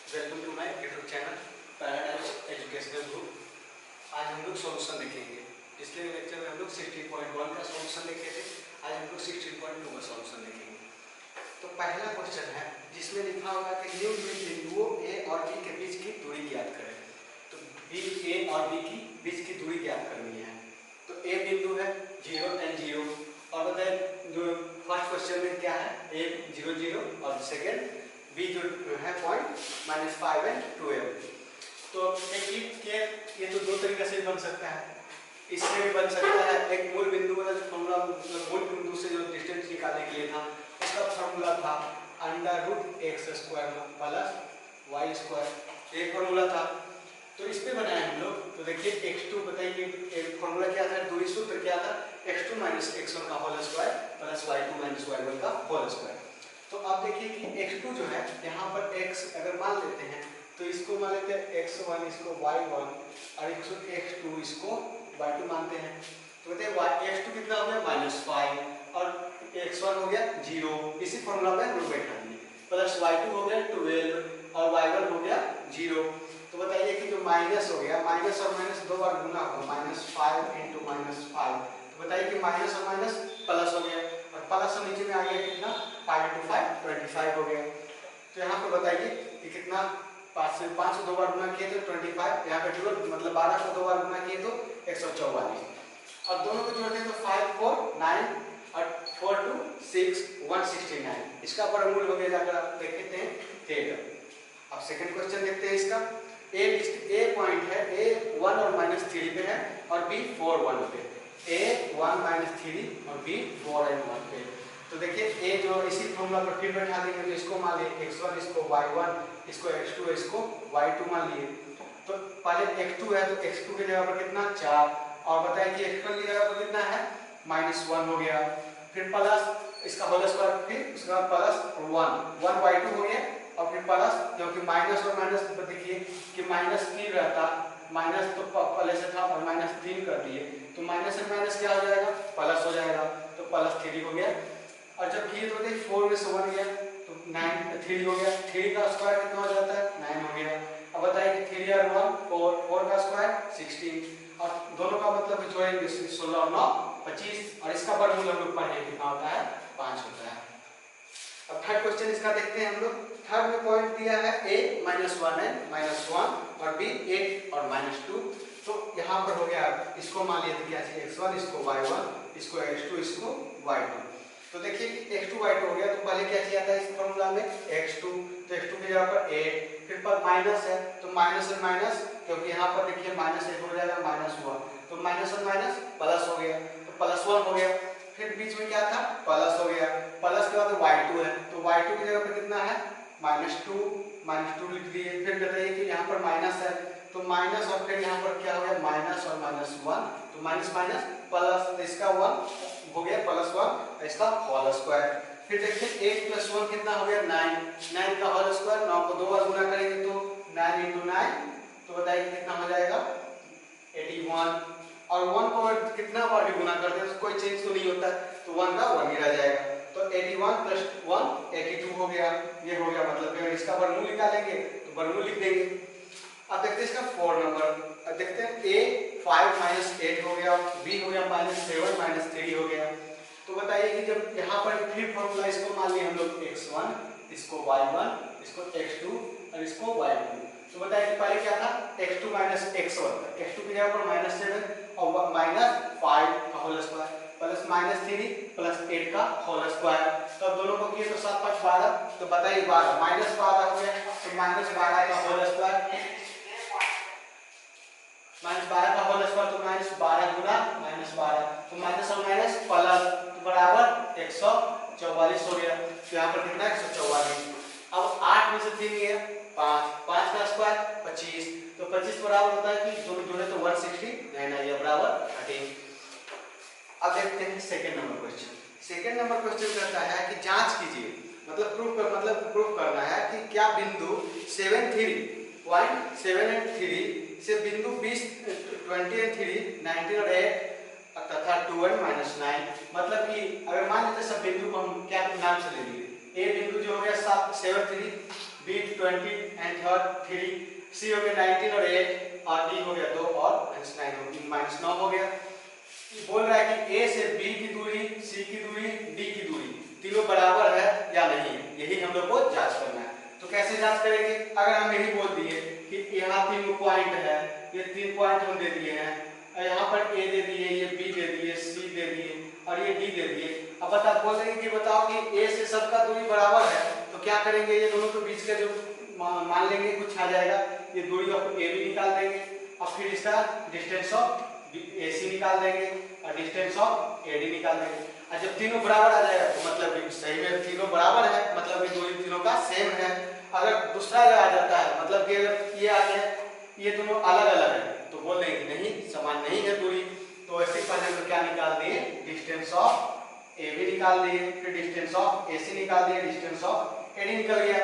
Welcome to my YouTube channel Paradise educational group. आज हम लोग सॉल्यूशन देखेंगे। पिछले लेक्चर में हम लोग 16.1 का सॉल्यूशन देखे थे। आज हम लोग 16.2 का सॉल्यूशन देखेंगे। तो पहला क्वेश्चन है जिसमें लिखा होगा कि निम्नलिखित बिंदुओं ए और बी के बीच की दूरी ज्ञात करें। तो ए और बी की बीच की दूरी ज्ञात करनी है। तो ए बिंदु है 0 and 0 और बताए फर्स्ट क्वेश्चन में क्या है, ए 0 0 और सेकेंड बी जो है पॉइंट -5 and 12। तो देखिए कि ये तो दो तरीके से बन सकता है, इससे भी बन सकता है। एक मूल बिंदु वाला जो फॉर्मूला, मूल बिंदु से जो डिस्टेंस निकालने के लिए था उसका फॉर्मूला था √x² + y², एक फॉर्मूला था। तो इस पे बनाए हम लोग। तो देखिए x2 बताइए फॉर्मूला क्या था, दूरी सूत्र क्या था, x2 - x1 का होल स्क्वायर + y2 - y1 का होल स्क्वायर। तो आप देखिए कि x2 जो है यहाँ पर x अगर मान लेते हैं तो इसको मान लेते हैं x1, इसको y1 और x2 इसको y2 मानते हैं। तो बताइए x2 कितना हो गया -5 और x1 हो गया 0, इसी फॉर्मूला में हम लोग बैठा दिए, प्लस y2 हो गया 12 और y1 हो गया 0। तो बताइए कि जो माइनस हो गया, माइनस और माइनस दो बार गुना होगा, -5 × -5। तो बताइए कि माइनस और माइनस प्लस हो गया और प्लस नीचे में आ गया कितना 5 × 5 25 हो गया। तो यहाँ पर बताइए कि कितना 5 से 5 दो बार गुना किए तो 25, यहाँ पे 12 मतलब 12 को दो बार गुना किए तो 144 और दोनों को जोड़ते तो 5 4 9 और 4 2 6 169। इसका वर्गमूल हो गया, जाकर आप देख लेते हैं 13। अब सेकंड क्वेश्चन देखते हैं इसका। ए पॉइंट है, ए 1 और -3 पे है और बी 4 1 पे। ए 1 -3 और बी 4 और 1 पे। तो देखिए ए जो इसी फॉर्मूला पर फिर बैठा देंगे तो इसको मान लिए x1, इसको y1, इसको x2, इसको y2 मान लिए। तो पहले x2 है तो x2 की जगह पर कितना 4 और बताएं कि x1 की जगह पर कितना है -1 हो गया, फिर प्लस इसका होल स्क्वायर, फिर उसके बाद प्लस 1 y2 हो गया और फिर प्लस, क्योंकि माइनस और माइनस पर देखिए कि -3 रहता, माइनस तो पहले से था और -3 कर दिए तो माइनस से माइनस क्या हो जाएगा प्लस हो जाएगा, तो +3 हो गया। और जब किए तो देखिए 4 में से 1 गया तो 9 3 हो गया, 3 का स्क्वायर कितना हो जाता है 9 हो गया। अब बताइए कि 3 और 1 4, 4 का स्क्वायर 16 और दोनों का मतलब जोड़ेंगे 16 और 9 25 और इसका वर्गमूल हम लोग पढ़े कितना होता है 5 होता है। अब थर्ड क्वेश्चन इसका देखते हैं हम लोग। थर्ड में पॉइंट दिया है a -1 and -1 और b 8 और -2। तो यहाँ पर हो गया, इसको मान लिया क्या x1, इसको y1, इसको x2, इसको y2। तो देखिए कि x2 y2 हो गया तो पहले क्या किया था इस फॉर्मूला में x2, तो x2 की जगह पर 8, फिर पर माइनस है तो माइनस और माइनस, क्योंकि यहाँ पर देखिए -1 हो जाएगा -1, तो माइनस और माइनस प्लस हो गया तो +1 हो गया। फिर बीच में क्या था प्लस हो गया, प्लस के बाद y2 है तो y2 की जगह पर कितना है -2 लिख दिए। फिर बताइए कि यहाँ पर माइनस है तो माइनस और फिर यहाँ पर क्या हो गया माइनस और -1 तो माइनस माइनस प्लस, तो इसका 1 हो गया +1 इसका होल स्क्वायर। फिर देखिए 8 + 1 कितना हो गया 9 का होल स्क्वायर, 9 को दो बार गुना करेंगे तो 9 × 9 तो बताइए कितना हो जाएगा 81 और 1 को कितना बार भी गुना करते हैं तो कोई चेंज तो नहीं होता तो 1 का 1 ही रह जाएगा। तो 81 + 1 82 हो गया, ये हो गया। मतलब इसका वर्गमूल निकालेंगे तो वर्गमूल लिख देंगे। अब देखते हैं इसका 4 नंबर। अब देखते हैं a 5 - 8 हो गया, b हो गया -7 - 3 हो गया। तो बताइए कि जब यहाँ पर फिर फॉर्मूला इसको मान लिए हम लोग x1, इसको y1, इसको x2 और इसको y2। तो बताइए कि पहले क्या था x2 - x1, x2 की जगह पर -7 और -5 का होल स्क्वायर प्लस -3 प्लस 8 का होल स्क्वायर। तो दोनों को किए तो 7 5 12, तो बताइए 12 -12 हो गया तो -12 का होल स्क्वायर, -12 का होल स्क्वायर तो -12 गुना -12 तो माइनस और माइनस प्लस तो बराबर 144 हो गया। तो यहाँ पर कितना 144। अब 8 में से 3 गया 5, 5 का स्क्वायर 25 तो 25 बराबर होता है कि दोनों जोड़े तो 160 रहना ये बराबर 13। अब देखते हैं second number question. Second number question कहता है कि जांच कीजिए, मतलब प्रूफ करना है कि क्या बिंदु 7.3 से बिंदु 20 20 3 19 और 8 तथा 2 और -9, मतलब कि अगर मान लेते सब बिंदु को हम क्या नाम से ले लिए, ए बिंदु जो हो गया 7 3, बी 20 एंड थर्ड 3, सी हो गया 19 और 8 और डी हो गया 2 और -9 हो गया। बोल रहा है कि ए से बी की दूरी, सी की दूरी, डी की दूरी तीनों बराबर है या नहीं है, यही हम लोग को जांच करना है। तो कैसे जांच करेंगे? अगर हम यही बोल दिए कि यहाँ 3 पॉइंट है, ये 3 पॉइंट हम दे दिए हैं, यहाँ पर ए दे दिए, ये बी दे दिए, सी दे दिए और ये डी दे दिए। अब बोल देंगे कि बताओ कि ए से सबका दूरी बराबर है, तो क्या करेंगे? ये दोनों के बीच का जो मान लेंगे कुछ आ जाएगा, ये दूरी ऑफ ए बी निकाल देंगे और फिर इसका डिस्टेंस ऑफ AC निकाल देंगे और डिस्टेंस ऑफ AD निकाल देंगे। और जब तीनों बराबर आ जाएगा तो मतलब कि सही में तीनों बराबर है, मतलब कि दूरी तीनों का सेम है। अगर दूसरा आ जाता है, मतलब कि अगर ये आ गया, ये दोनों अलग अलग है, तो बोल देंगे नहीं, समान नहीं है दूरी। तो ऐसे पहले हम क्या निकाल दिए? डिस्टेंस ऑफ AB निकाल दिए, फिर डिस्टेंस ऑफ AC निकाल दिए, डिस्टेंस ऑफ AD निकल गया।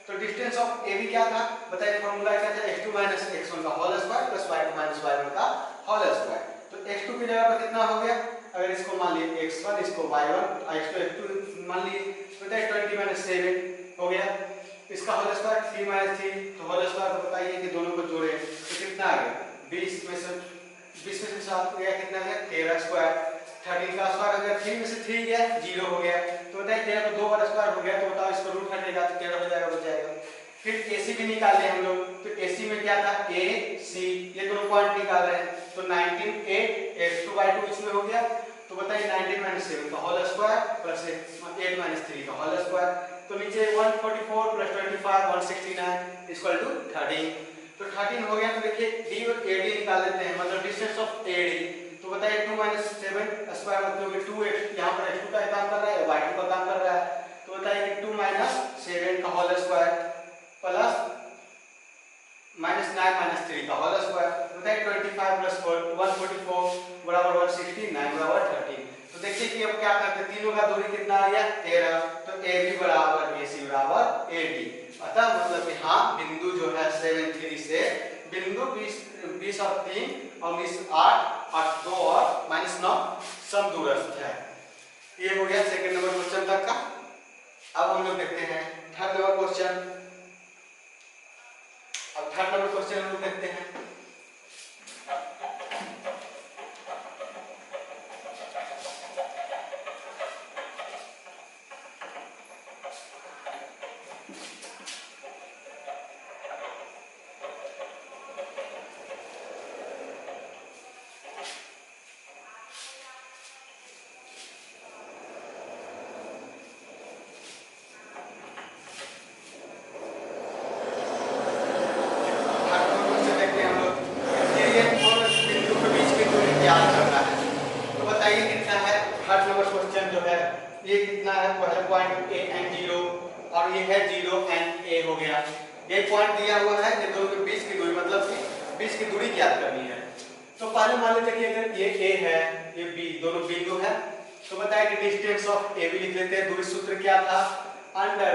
तो डिस्टेंस ऑफ AB क्या था? बताइए, फॉर्मूला क्या था? x2 - x1 का whole square plus y2 - y1 का होल स्क्वायर। तो x2 की जगह पर कितना हो गया? अगर इसको मान लिए x1, इसको y1 और इसको x2 मान लिए, तो बताइए 20 - 7 हो गया। इसका होल स्क्वायर 3 - 3, तो होल स्क्वायर को बताइए कि दोनों को जोड़े तो कितना आ गया? 20 में से 7 गया, कितना गया? 13 स्क्वायर। 13 का स्क्वायर अगर 3 में से 3 गया 0 हो गया, तो बताइए 13 का 2 बार स्क्वायर हो गया, तो बताओ इसका रूट हटेगा तो 13 हो जाएगा, बच जाएगा। फिर AC भी निकाल लिया हम लोग, तो AC में क्या था? A C, ये दोनों पॉइंट निकाल रहे हैं, तो 19 8 x2 y2 इसमें हो गया। तो बताइए 19 - 7 का होल स्क्वायर प्लस 8 - 3 का होल स्क्वायर, तो नीचे 144 प्लस 25 169 इक्वल टू 13। तो 13 हो गया। तो देखिए D और AD निकाल लेते हैं, मतलब डिस्टेंस ऑफ AD। तो बताइए 2 - 7 स्क्वायर मतलब कि 2x, यहाँ पर x2 का काम कर रहा है, y2 का काम कर रहा है, तो बताइए कि 2 - 7 का होल स्क्वायर प्लस -9 - 3 का होल स्क्वायर, बताइए 25 प्लस 144 बराबर 169 बराबर 13। तो देखिए कि अब क्या करते हैं, तीनों का दूरी कितना आ गया? 13। तो AB बराबर AC बराबर AD। अतः मतलब कि हाँ, बिंदु जो है 7 3 से बिंदु 20 और 3 और 19 8 8 2 और -9 समदूरस्थ है। ये हो गया सेकंड नंबर क्वेश्चन तक का। अब हम लोग देखते हैं थर्ड नंबर क्वेश्चन। अब थर्ड नंबर क्वेश्चन हम लोग देखते हैं। ये कितना है? पहले पॉइंट A and 0 और ये है 0 and A हो गया। ये पॉइंट दिया हुआ है, ये दोनों के बीच की दूरी, मतलब कि बीच की दूरी ज्ञात करनी है। तो पहले मान लेते हैं कि अगर ये A है, ये B, दोनों बिंदु है, तो बताइए कि डिस्टेंस ऑफ AB लिख लेते हैं। दूरी सूत्र क्या था? अंडर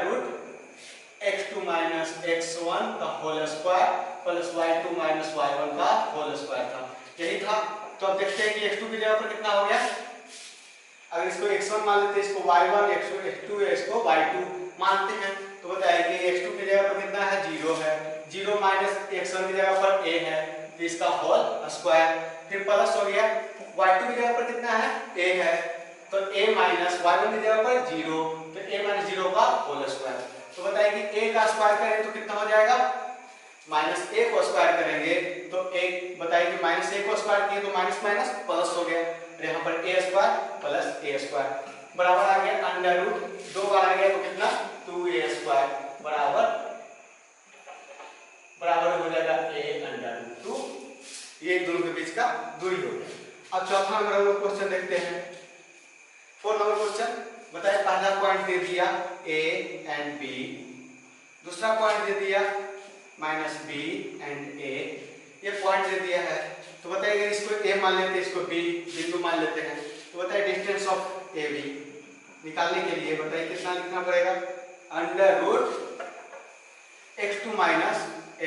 x2 - x1 का whole square plus y2 - y1 का होल स्क्वायर था, यही था। तो अब देखते हैं कि x2 की जगह पर कितना हो गया। अगर इसको x1 मान लेते हैं, इसको y1, x2 है, इसको y2 मानते हैं, तो बताइए कि x2 की जगह पर कितना है? 0 है। 0 माइनस x1 की जगह पर a है, तो इसका होल स्क्वायर, फिर प्लस हो गया। y2 की जगह पर कितना है? a है, तो a माइनस y1 की जगह पर 0, तो a माइनस 0 का होल स्क्वायर। तो बताइए कि a का स्क्वायर करें तो कितना हो जाएगा? माइनस a को स्क्वायर करेंगे तो एक, बताइए कि माइनस a को स्क्वायर किए तो माइनस माइनस प्लस हो गया, यहाँ पर a square plus a square बराबर आ गया अंडर रूट 2 बार आ गया तो कितना? 2a स्क्वायर बराबर हो जाएगा a अंडर रूट 2। ये दोनों के बीच का दूरी हो गया। अब चौथा नंबर हम लोग क्वेश्चन देखते हैं। 4 नंबर क्वेश्चन बताइए, पहला पॉइंट दे दिया a एंड b, दूसरा पॉइंट दे दिया माइनस b एंड a, ये पॉइंट दे दिया है। तो बताइए इसको a मान लेते हैं, इसको b बिंदु मान लेते हैं, तो बताइए डिस्टेंस ऑफ AB निकालने के लिए बताइए कितना लिखना पड़ेगा? Under root x2 minus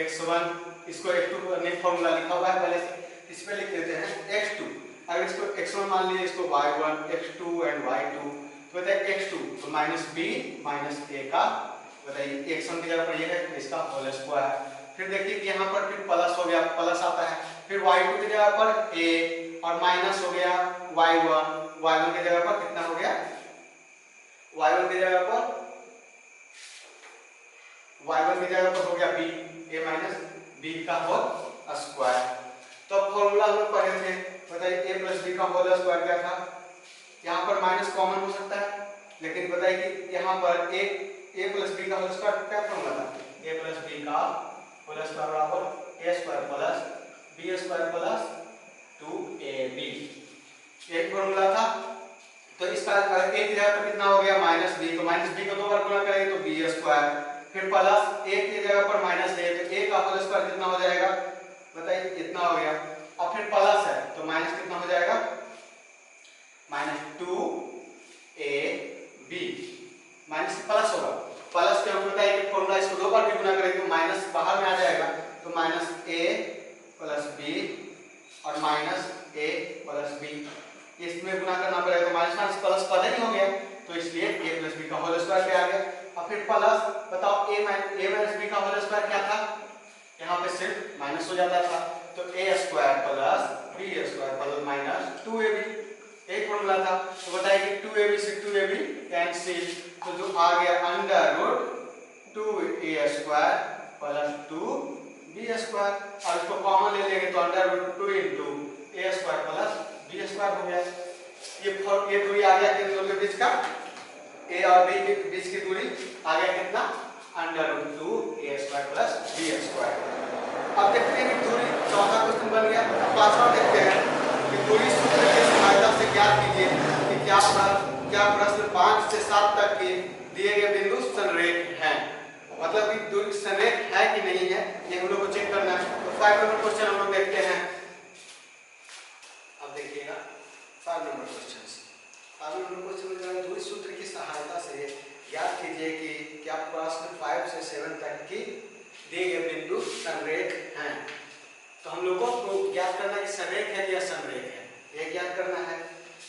x1, इसको x2 ने फॉर्मूला लिखा हुआ है पहले से, इस पे लिख देते हैं x2। अगर इसको x1 मान लीजिए, इसको y1, x2 एंड y2, तो बताइए x2 तो माइनस b माइनस a का बताइए x1 की जगह पर ये है तो इसका होल स्क्वायर। फिर देखिए कि यहाँ पर फिर प्लस हो गया, प्लस आता है। फिर y2 की जगह पर a और माइनस हो गया y1, y1 की जगह पर कितना हो गया, y1 की जगह पर हो गया b, a माइनस b का होल स्क्वायर। तो फॉर्मूला हम लोग पढ़े थे, बताइए a प्लस b का होल स्क्वायर क्या था। यहाँ पर माइनस कॉमन हो सकता है, लेकिन बताइए कि यहाँ पर a प्लस b का होल स्क्वायर क्या फॉर्मूला था, a प्लस b का होल स्क्वायर बराबर a square plus b square plus 2ab, एक फॉर्मूला था। तो इसका अगर a की जगह पर कितना हो गया माइनस b, तो माइनस b को दो बार गुणा करेंगे तो b स्क्वायर। फिर प्लस a की जगह पर माइनस a, तो a का होल स्क्वायर कितना हो जाएगा, बताइए इतना हो गया। अब फिर प्लस है तो माइनस कितना हो जाएगा, माइनस 2ab, माइनस प्लस होगा, प्लस के हम बताइए कि फॉर्मूला इसको दो बार भी गुना करेंगे तो माइनस बाहर में आ जाएगा, तो माइनस a प्लस b और माइनस a प्लस b, इसमें गुना करना पड़ेगा तो माइनस माइनस प्लस पहले ही हो गया, तो इसलिए a प्लस b का होल स्क्वायर पे आ गया। अब फिर प्लस बताओ a माइनस b का होल स्क्वायर क्या था, यहाँ पे सिर्फ माइनस हो जाता था, तो a square plus b square plus minus 2ab, एक फॉर्मूला था। तो बताइए कि 2ab से 2ab कैंसिल, तो जो आ गया under root 2a square plus 2b square, और इसको कॉमन ले लेंगे तो under root 2 into a square plus b square हो गया। ये दूरी आ गया किन दोनों के बीच का, a और b के बीच की दूरी आ गया कितना, under root 2a square plus b square. अब देखते हैं कि दूरी, चौथा क्वेश्चन बन गया। पांचवा देखते हैं कि दूरी सूत्र की सहायता से ज्ञात कीजिए कि क्या प्रश्न 5 से 7 तक के दिए गए बिंदु संरेख हैं, मतलब कि दूरी संरेख है कि नहीं है, ये हम लोग को चेक करना है। तो 5 नंबर क्वेश्चन हम लोग देखते हैं। अब देखिएगा 5 नंबर क्वेश्चन, 5 नंबर क्वेश्चन में दूरी सूत्र की सहायता से ज्ञात कीजिए कि क्या प्रश्न 5 से 7 तक की दिए गए बिंदु संरेख हैं। तो हम लोगों को ज्ञात करना कि संरेख है या संरेख है, ये ज्ञात करना है।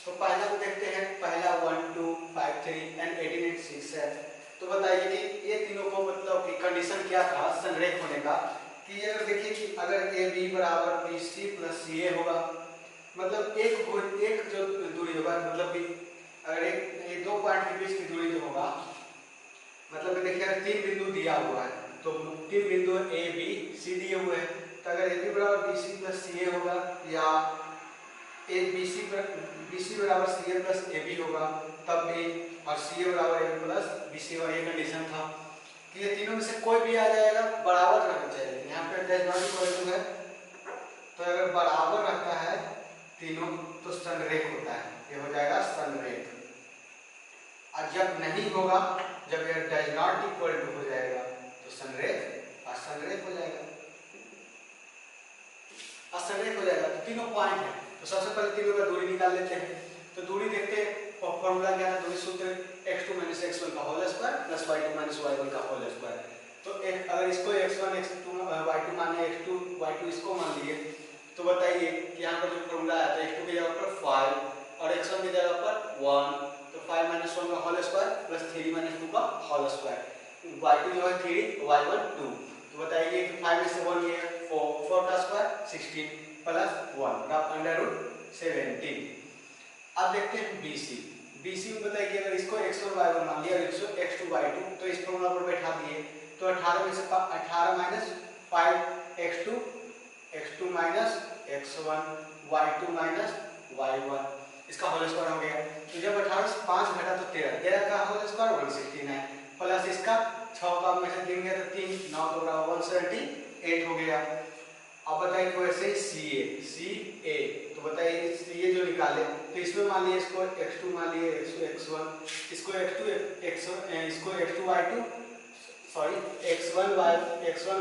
तो पहला को देखते हैं, पहला 1 2 5 3 एंड 18 8 6 है। तो बताइए कि ये तीनों को मतलब कि कंडीशन क्या था संरेख होने का, कि अगर देखिए कि अगर ए बी बराबर बी सी प्लस सी ए होगा, मतलब एक जो दूरी होगा, मतलब कि अगर एक दो पॉइंट के बीच की दूरी जो होगा, मतलब देखिए अगर 3 बिंदु दिया हुआ है तो 3 बिंदु ए बी सी दिए हुए हैं, तो अगर ए बी बराबर बी सी प्लस सी ए होगा या ए बी सी बराबर सी ए प्लस ए बी होगा तब भी, और सी ए बराबर a b plus b c, और ये कंडीशन था कि ये तीनों में से कोई भी आ जाएगा, बराबर रहना चाहिए। यहाँ पे डैश नॉट इक्वल टू है, तो अगर बराबर रहता है तीनों तो संरेख होता है, ये हो जाएगा संरेख। और जब नहीं होगा, जब ये डैश नॉट इक्वल टू हो जाएगा तो संरेख असंरेख हो जाएगा, असंरेख हो जाएगा। तो तीनों पॉइंट है, तो सबसे पहले तीनों का दूरी निकाल लेते हैं। तो दूरी देखते हैं, फॉर्मूला क्या है, दूरी सूत्र x2 - x1 का whole square plus y2 - y1 का होल स्क्वायर। तो अगर इसको x1 x2 y2 माने, x2 y2 इसको मान लिए, तो बताइए कि यहाँ पर जो फॉर्मूला है तो x2 की जगह पर 5 और x1 की जगह पर 1, तो 5 - 1 का होल स्क्वायर प्लस 3 - 2 का होल स्क्वायर, y2 जो है 3 y1 2। तो बताइए कि 5 में से 1 ये 4 का स्क्वायर 16 प्लस 1 का अंडर रूट 17। अब देखते हैं BC में बताइए कि अगर इसको x1 y1 मान लिया और इसको x2 y2, तो इस फॉर्मूला पर बैठा दिए, तो 18 में से 18 minus 5 x2 minus x1 y2 minus y1, इसका होल स्क्वायर हो गया। तो जब 18 से 5 घटा तो 13 का होल स्क्वायर 116 है, प्लस इसका 6 का में से गिनेंगे तो 3 9 तो 178 हो गया। अब बताइए वैसे CA, तो बताइए CA जो निकाले, तो इसमें मान लिए इसको x2 मान लिए, इसको x1, इसको x2 y2, sorry x1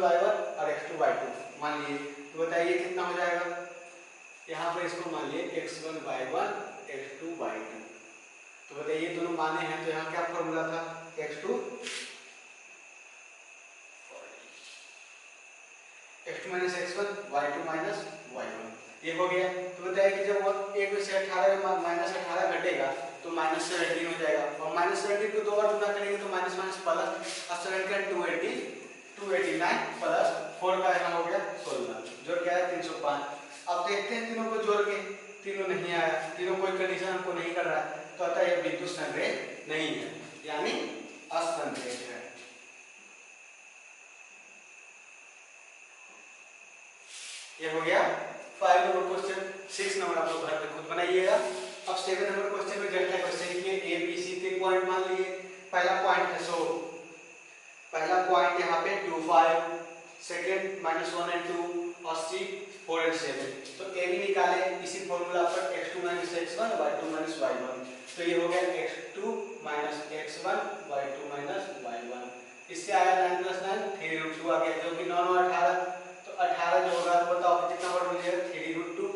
y1 और x2 y2 मान लिए, तो बताइए कितना हो जाएगा। यहाँ पर इसको मान लिए x1 y1 x2 y2, तो बताइए दोनों माने हैं, तो यहाँ क्या फॉर्मूला था, x2 minus x1 y2 minus y1, ये हो गया। तो बताइए कि जब 1 में से 18 माइनस 18 घटेगा तो -17 हो जाएगा, और -17 को 2 बार गुना करेंगे तो माइनस माइनस प्लस, और 7 का 289 प्लस 4 का यहाँ हो गया 16, जोड़ के आया 305। अब देखते हैं तीनों को जोड़ के, तीनों नहीं आया, तीनों कोई कंडीशन हमको नहीं कर रहा है, तो अतः यह बिंदु संरेख नहीं है, यानी असंरेख है। ये हो गया 5 नंबर क्वेश्चन। 6 नंबर आप लोग घर पे खुद बनाइएगा। अब 7 नंबर क्वेश्चन में जैसा क्वेश्चन किए ए बी सी 3 पॉइंट मान लिए। पहला पॉइंट है, सो पहला पॉइंट यहाँ पे 2 5, सेकंड -1 and 2 और सी 4 and 7। तो ए बी निकाले इसी फॉर्मूला पर x2 - x1 y2 - y1। तो ये हो गया x2 - x1 y2 - y1। इससे आया 9 + 9 3√2 आ गया, जो कि 9 और 18, तो 18 जो होगा तो बताओ कितना बार मिल जाएगा 3√2।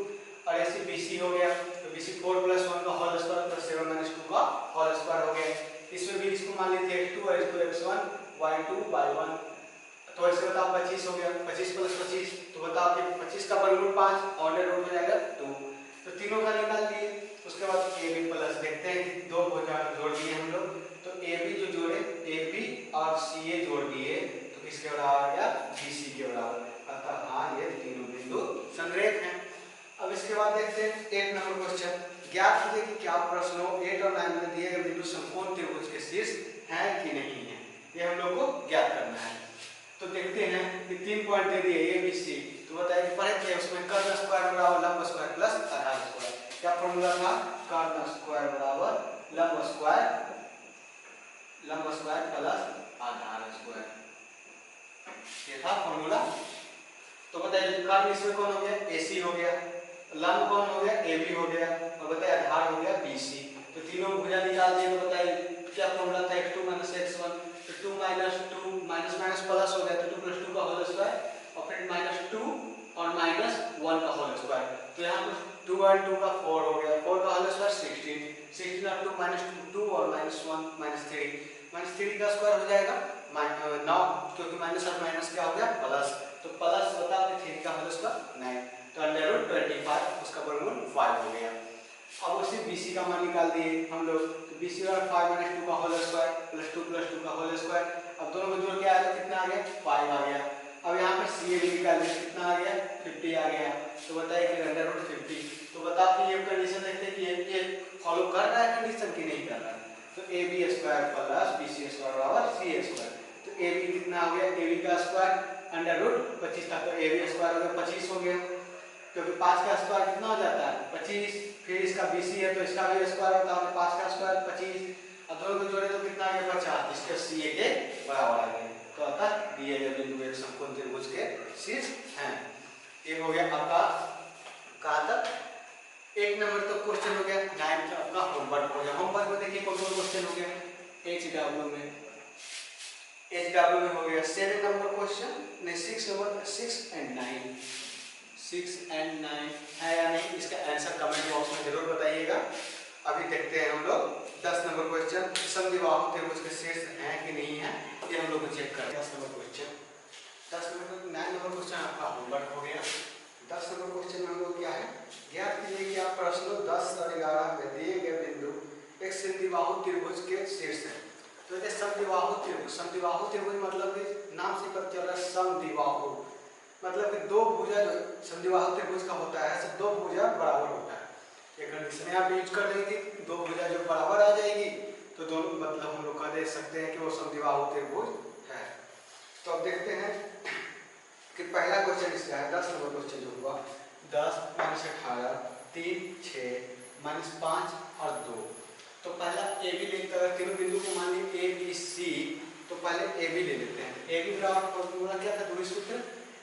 और ऐसे BC हो गया, तो BC 4 + 1 का होल स्क्वायर प्लस 7 - 2 का होल स्क्वायर हो गया। इसमें भी इसको मान लीजिए x2 और इसको x1 y2 y1। तो ऐसे बताओ 25 हो गया, 25 + 25, तो बताओ कि 25 का वर्गमूल 5 और रूट हो जाएगा 2। तो तीनों का निकाल लिए। उसके बाद AB प्लस देखते हैं कि दो भुजा जोड़ दिए हम लोग, तो AB जो जोड़े AB और CA जोड़ दिए तो किसके बराबर आ गया BC के बराबर। अतः हाँ ये तीनों बिंदु संरेख हैं। अब इसके बाद देखते हैं 8 नंबर क्वेश्चन। ज्ञात कीजिए कि क्या प्रश्नों 8 और 9 में दिए गए बिंदु समकोण त्रिभुज के शीर्ष हैं कि नहीं है, ये हम लोग को ज्ञात करना है। तो देखते हैं कि 3 पॉइंट दे दिए ए बी सी, तो बताइए कि पढ़े थे उसमें कर्ण स्क्वायर बराबर लंब स्क्वायर प्लस आधार स्क्वायर। क्या फॉर्मूला था? कर्ण स्क्वायर बराबर लंब स्क्वायर प्लस आधार स्क्वायर, ये था फॉर्मूला। तो बताइए कर्ण इसमें कौन हो गया? AC हो गया, लंब कौन हो गया? AB हो गया, और बताइए आधार हो गया BC। तो तीनों भुजा निकाल दिए, तो बताइए क्या फॉर्मूला था? x2 - x1, तो 2 - 2 माइनस माइनस प्लस हो गया, तो 2 + 2 का होल स्क्वायर और फिर -2 और -1 का होल स्क्वायर। तो यहाँ पर 2 और 2 का 4 हो गया, 4 का होल स्क्वायर 16, 16 और 2 -2 और -1 -3 का स्क्वायर हो जाएगा 9, क्योंकि माइनस और माइनस क्या हो गया प्लस, तो प्लस बताओ कि 3 का होल स्क्वायर 9, तो √25 उसका वर्गमूल 5 हो गया। अब उसी BC का मान निकाल दिए हम लोग, तो BC और 5 - 2 का होल स्क्वायर प्लस 2 + 2 का होल स्क्वायर। अब दोनों को जोड़ के आया तो कितना आ गया? 5 आ गया। अब यहाँ पर CA भी निकाल दिया, कितना आ गया? 50 आ गया। तो बताइए कि √50, तो बताओ कि ये कंडीशन देखते हैं कि ये फॉलो कर रहा है कंडीशन कि नहीं कर रहा है। तो AB² प्लस BC² बराबर CA²। तो AB कितना हो गया? AB का स्क्वायर √25 था, तो AB² हो गया 25 हो गया, क्योंकि 5 का स्क्वायर कितना हो जाता है 25, फिर इसका BC है तो इसका भी स्क्वायर होता है 5 का स्क्वायर 25, और दोनों को जोड़े तो कितना आ गया 50, इसके CA के बराबर आ गया। तो अतः दिए गए बिंदु एक समकोण त्रिभुज के शीर्ष हैं। ये हो गया आपका कहाँ तक 1 नंबर तक क्वेश्चन हो गया। 9 का आपका होमवर्क हो गया। होमवर्क में देखिए कौन कौन क्वेश्चन हो गया। HW में हो गया 7 नंबर क्वेश्चन, नहीं 6 नंबर, 6 and 9 है या नहीं, इसका आंसर कमेंट बॉक्स में जरूर बताइएगा। अभी देखते हैं हम लोग 10 नंबर क्वेश्चन, समद्विबाहु त्रिभुज के शीर्ष हैं कि नहीं है, ये हम लोग चेक करें। 10 नंबर क्वेश्चन, 9 नंबर क्वेश्चन आपका होमवर्क हो गया। 10 नंबर क्वेश्चन में हम लोग क्या है, ज्ञात कीजिए कि आप प्रश्नों 10 और 11 में दिए गए बिंदु एक समद्विबाहु त्रिभुज के शीर्ष है। तो ये समद्विबाहु त्रिभुज मतलब नाम से पता चल रहा है समद्विबाहु, मतलब कि दो भुजा जो समद्विबाहु त्रिभुज का होता है, दो भुजा बराबर होता है। ये कंडीशन आप यूज कर लेंगे, दो भुजा जो बराबर आ जाएगी तो दोनों मतलब हम लोग कह दे सकते हैं कि वो समद्विबाहु त्रिभुज है। तो अब देखते हैं कि पहला क्वेश्चन इसका है 10 नंबर क्वेश्चन जो हुआ 10 - 18 3 6 -5 और 2। तो पहला AB लेते हैं, तीनों बिंदु को मान लीजिए ABC, तो पहले AB ले लेते हैं। AB बराबर फॉर्मूला क्या था? दूरी सूत्र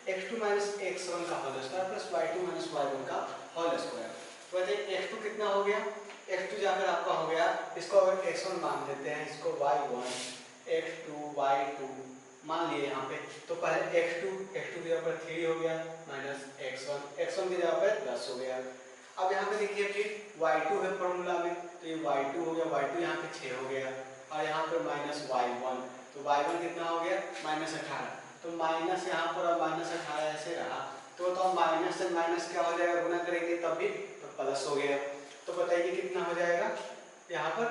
x2 - x1 का whole square plus y2 - y1 का होल स्क्वायर। तो बताइए x2 कितना हो गया? x2 जाकर आपका हो गया, इसको अगर x1 मान देते हैं, इसको y1 x2 y2 मान लिए यहाँ पे, तो पहले x2 की जगह पर 3 हो गया माइनस x1 की जगह पर 10 हो गया। अब यहाँ पे देखिए फिर y2 है फॉर्मूला में, तो ये y2 हो गया, y2 यहाँ पे 6 हो गया, और यहाँ पे माइनस y1, तो y1 कितना हो गया? -18, तो माइनस यहाँ पर और -18 ऐसे रहा, तो माइनस से माइनस क्या हो जाएगा? गुना करेंगे तब भी तो प्लस हो गया। तो बताइए कितना हो जाएगा यहाँ पर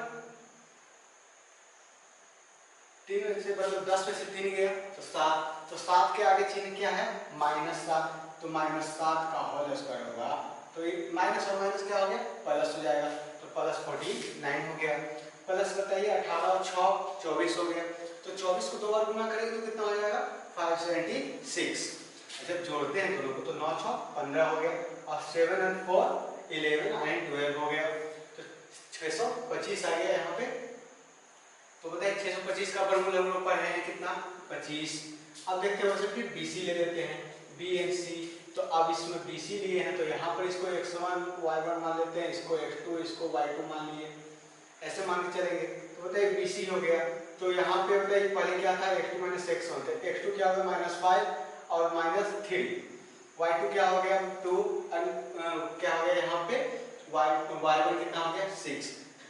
3 से मतलब 10 में से 3 गया तो 7, तो 7 के आगे चिन्ह क्या है -7, तो -7 का होल स्क्वायर होगा, तो ये माइनस और माइनस क्या हो गया प्लस हो जाएगा, तो प्लस 49 हो गया। प्लस बताइए 18 और 6 24 हो गया, तो 24 को 2 बार गुना करेंगे तो कितना हो जाएगा 576। जब जोड़ते हैं दोनों को तो 9 6 15 हो गया, और 7 और 4 11 और 12 हो गया, तो 625 आ गया यहाँ पे। तो बताइए 625 का वर्गमूल हम लोग पढ़ रहे हैं कितना 25। अब देखते हैं वैसे फिर BC ले लेते हैं, B and C, तो अब इसमें BC लिए हैं तो यहाँ पर इसको x1 y1 मान लेते हैं, इसको x2 इसको y2 मान लिए, ऐसे मान के चलेंगे। तो बताइए BC हो गया, तो यहाँ पे बताइए पहले क्या था x2 - x1, तो x2 क्या हो गया -5 और -3, y2 क्या हो गया 2 और क्या हो गया यहाँ पे y1 कितना हो गया 6,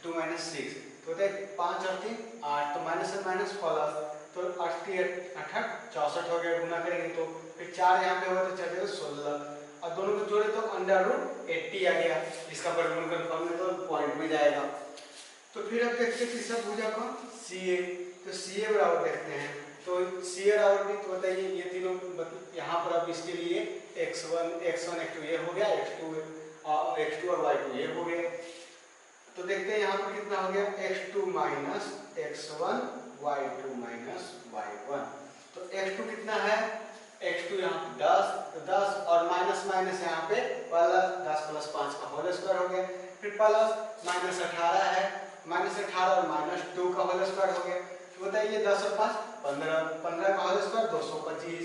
2 - 6, तो बताइए 5 और 3 8, तो माइनस और माइनस प्लस, तो 80 68 64 हो गया, गुना करेंगे तो फिर 4 यहाँ पे होगा तो 4 16, और दोनों को जोड़े तो √80 आ गया, इसका वर्गमूल कंफर्म है तो पॉइंट में जाएगा। तो फिर अब देखते हैं तीसरा भुजा कौन CA, तो CA बराबर देखते हैं, तो CA बराबर भी तो बताइए ये तीनों यहाँ पर अब इसके लिए x1 x2 ये हो गया, x2 और y2 ये हो गया, तो देखते हैं यहाँ पर कितना हो गया x2 - x1 y2 - y1, तो x2 कितना है x2 यहाँ पे 10, तो 10 और माइनस माइनस यहाँ पे प्लस 10 + 5 का होल स्क्वायर हो गया, फिर प्लस -18 है, -18 और -2 का होल स्क्वायर हो गया, तो बताइए 10 और 5 15, 15 का होल स्क्वायर 225,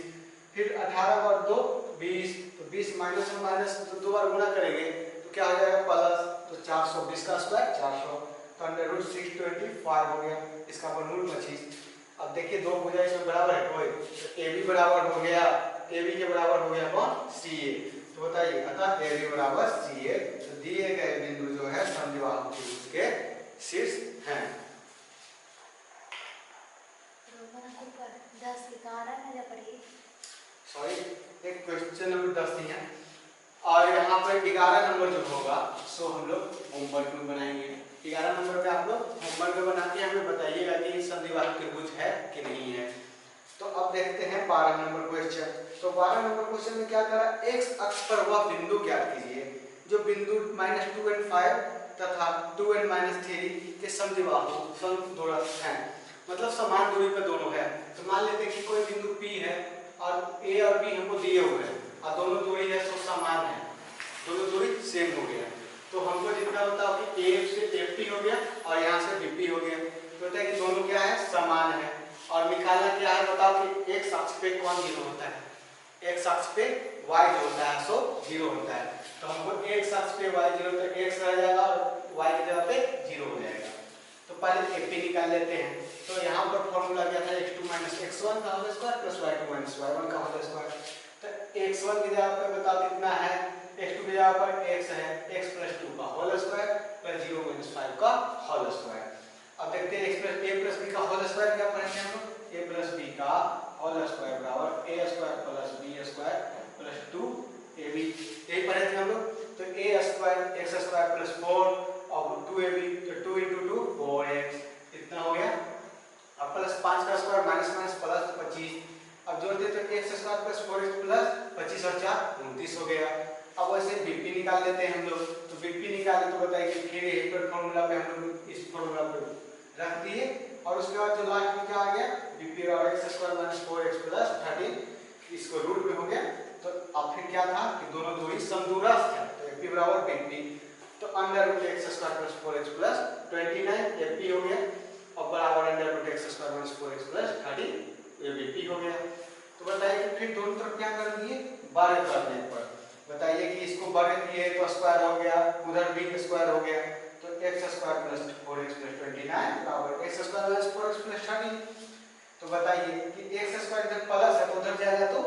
फिर 18 और 2 20, तो 20 माइनस और माइनस तो 2 बार गुना करेंगे तो क्या हो जाएगा प्लस, तो 420 का स्क्वायर 400, तो √625 हो गया, इसका वर्गमूल 25। अब देखिए दो भुजा इसमें बराबर है कोई, तो AB बराबर हो गया, AB के बराबर हो गया कौन CA, तो बताइए अतः AB बराबर CA, तो दिए गए बिंदु जो है समद्विबाहु त्रिभुज के शीर्ष हैं। सॉरी एक क्वेश्चन नंबर 10 दिया और यहाँ पर 11 नंबर जो होगा सो हम लोग होमवर्क में बनाएंगे। 11 नंबर पे आप लोग होमवर्क में बना के हमें बताइएगा कि समद्विबाहु त्रिभुज है कि नहीं है। तो अब देखते हैं 12 नंबर क्वेश्चन। तो 12 नंबर क्वेश्चन में क्या करा, x अक्ष पर वह बिंदु ज्ञात कीजिए जो बिंदु -2 और 5 तथा 2 और -3 के समद्विबाहु समदूरस्थ हैं, मतलब समान दूरी पर दोनों है। तो मान लेते हैं कि कोई बिंदु P है और A और B हमको दिए हुए हैं और दोनों दूरी है तो समान है, दोनों दूरी सेम हो गया, तो हमको जितना बताओ कि A से FP हो गया और यहाँ से BP हो गया, तो होता है कि दोनों क्या है समान है। और निकालना क्या है बताओ कि x अक्ष पे कौन 0 होता है, x अक्ष पे y जो होता है सो 0 होता है, तो हमको x अक्ष पे y 0 तो x रह जाएगा और y की जगह पे 0 हो जाएगा। तो पहले FP निकाल लेते हैं। तो यहाँ पर फॉर्मूला क्या था x2 - x1 का whole square plus y2 - y1 का होल स्क्वायर। तो x1 की जगह पे बताओ कितना है, x2 की जगह पर x है, x + 2 का होल स्क्वायर प्लस 0 - 5 का होल स्क्वायर। अब देखते हैं a + b का होल स्क्वायर क्या पढ़ेंगे हम लोग, a + b का होल स्क्वायर बराबर a² + b² + 2ab, यही पढ़े थे हम लोग। तो a² x² + 4 और 2ab, तो 2 × 2 4x इतना हो गया। अब प्लस 5 का स्क्वायर माइनस माइनस प्लस 25, अब जोड़ते तो x² + 4x + 25 और 4 29 हो गया। अब वैसे BP निकाल लेते हैं हम लोग। तो BP निकाले तो बताइए फिर यही पर फॉर्मूला पे हम लोग इस फॉर्मूला पे रख दिए और उसके बाद जो लास्ट में क्या आ गया BP और x² - 4x + 13 इसको रूट में हो गया। तो अब फिर क्या था कि दोनों दूरी समदूरस्थ है, तो FP बराबर BP, तो √x² + 4x + 29 FP हो गया और बराबर √x² - 4x + 13 BP हो गया। तो बताइए कि फिर दोनों तरफ क्या कर दिए वर्ग करने पर, बताइए कि इसको वर्ग किए तो स्क्वायर हो गया, उधर भी स्क्वायर हो गया, तो x² + 4x + 29 बराबर x² - 4x + 13। तो बताइए कि x² इधर प्लस है तो उधर जाएगा तो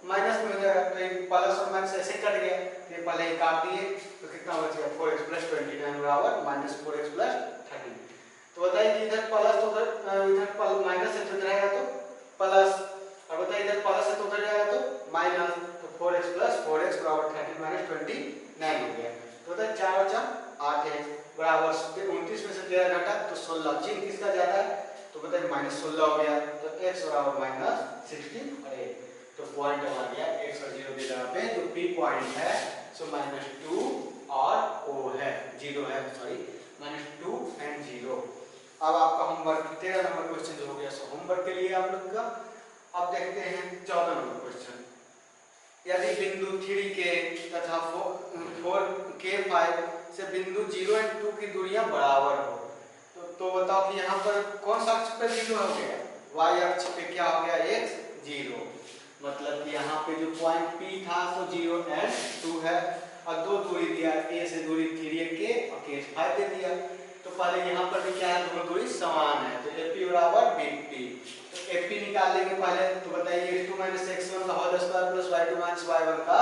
माइनस में हो जाएगा, तो ये प्लस और माइनस ऐसे कट गया, ये पहले ही काट दिए, तो कितना बचेगा 4x + 29 बराबर -4x + 13। तो बताइए कि इधर प्लस तो इधर माइनस है तो इधर आएगा तो प्लस, और बताइए इधर प्लस है तो उधर जाएगा तो माइनस, तो 4x + 4x बराबर 13 - 29 हो गया। तो बताइए 4 और 4 8x बराबर 29 में से 13 घटा तो 16, चिन्ह किसका ज्यादा है, तो बताइए माइनस 16 हो गया, तो x बराबर माइनस 16 और 8। तो पॉइंट आ गया x और 0 की जगह पे जो p पॉइंट है सो -2 और o है 0 है, सॉरी -2 एंड 0। अब आपका होमवर्क 13 नंबर क्वेश्चन हो गया। सो होमवर्क के लिए आप लोग का अब देखते हैं 14 नंबर क्वेश्चन। यदि बिंदु 3K तथा 4K5 से बिंदु 0 और 2 की दूरियां बराबर हो, तो बताओ कि यहाँ पर कौन सा अक्ष पे 0 हो गया, y अक्ष पे क्या हो गया x 0। मतलब कि यहाँ पे जो पॉइंट P था तो 0 एंड 2 है और दो दूरी दिया, A से दूरी 3K और K 5 दे दिया। तो पहले यहाँ पर भी क्या है, दोनों दूरी समान है, तो AP बराबर BP। तो AP निकाल लेंगे पहले, तो बताइए x2 - x1 का whole square plus y2 - y1 का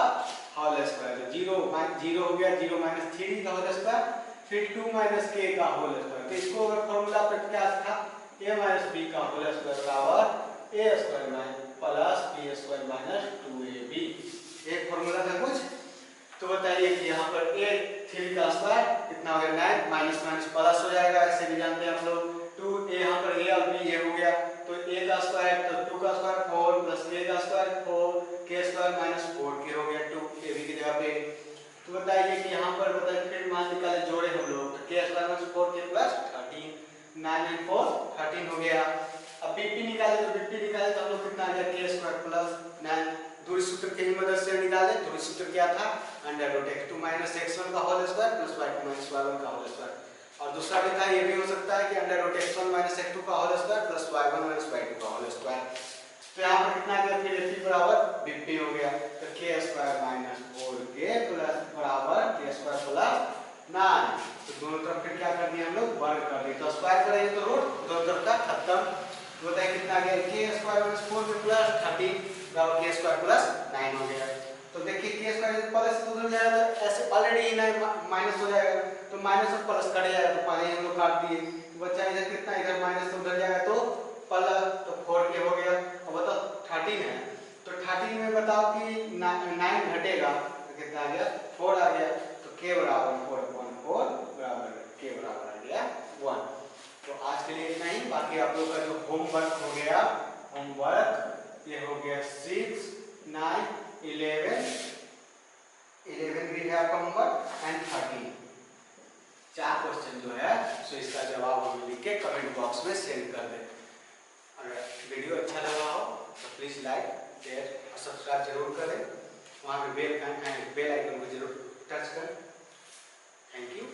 होल स्क्वायर। 0 0 हो गया, 0 - 3 का होल स्क्वायर, फिर 2 - k का होल स्क्वायर। तो इसको अगर फॉर्मूला पे क्या था, a - b का होल स्क्वायर बराबर a square plus b square minus 2ab। एक फॉर्मूला था कुछ। तो बताइए कि यहाँ पर a 3 का स्क्वायर कितना हो गया 9, माइनस माइनस प्लस हो जाएगा, ऐसे भी जानते हैं हम लोग। 2 a यहाँ पर a और b ये हो गया, तो a का स्क्वायर तो 2 का स्क्वायर 4 प्लस a का square 4 k square minus 4k हो गया 2 a b की जगह पे। तो बताइए कि यहाँ पर बताइए फिर मान निकाले जोड़े हम लोग, तो k square minus 4k plus 13, 9 and 4 13 हो गया। अब बीपी निकाले, तो बीपी निकाले तो हम लोग कितना आ गया k स्क्वायर प्लस 9। दूरी सूत्र की मदद से निकाले, दूरी सूत्र क्या था अंडर रूट x2 - x1 का whole square plus y2 - y1 का होल स्क्वायर। और दूसरा भी था, ये भी हो सकता है कि अंडर रूट x1 - x2 का whole square plus y1 - y2 का होल स्क्वायर। तो यहाँ पर कितना आ गया, फिर AP बराबर BP हो गया, तो k square minus 4k plus बराबर k स्क्वायर प्लस 9। तो दोनों तरफ फिर क्या कर दिया हम लोग, वर्ग कर दिए, तो स्क्वायर करेंगे तो रूट दोनों तरफ का खत्म। तो बताइए कितना आ गया, k square minus 4k plus 13 बराबर k स्क्वायर प्लस 9 हो गया। तो देखिए k स्क्वायर प्लस से उधर जाएगा तो ऐसे ऑलरेडी ही 9 माइनस हो जाएगा, तो माइनस और प्लस कट जाएगा, तो पहले ही हम लोग काट दिए। तो बच्चा इधर कितना, इधर माइनस से उधर जाएगा तो प्लस, तो 4k हो गया। अब बताओ 13 है, तो 13 में बताओ कि 9 घटेगा तो कितना आ गया 4 आ गया, तो k बराबर 4.4 बराबर k बराबर आ गया 1। तो आज के लिए इतना ही। बाकी आप लोग का जो होमवर्क हो गया, होमवर्क ये हो गया 6, 9, 11 भी है आपका होमवर्क एंड 13। 4 क्वेश्चन जो है सो इसका जवाब हमें लिख के कमेंट बॉक्स में सेंड कर दें। अगर वीडियो अच्छा लगा हो तो प्लीज़ लाइक, शेयर और सब्सक्राइब जरूर करें। वहाँ पे बेल आइकन को जरूर टच करें। Thank you.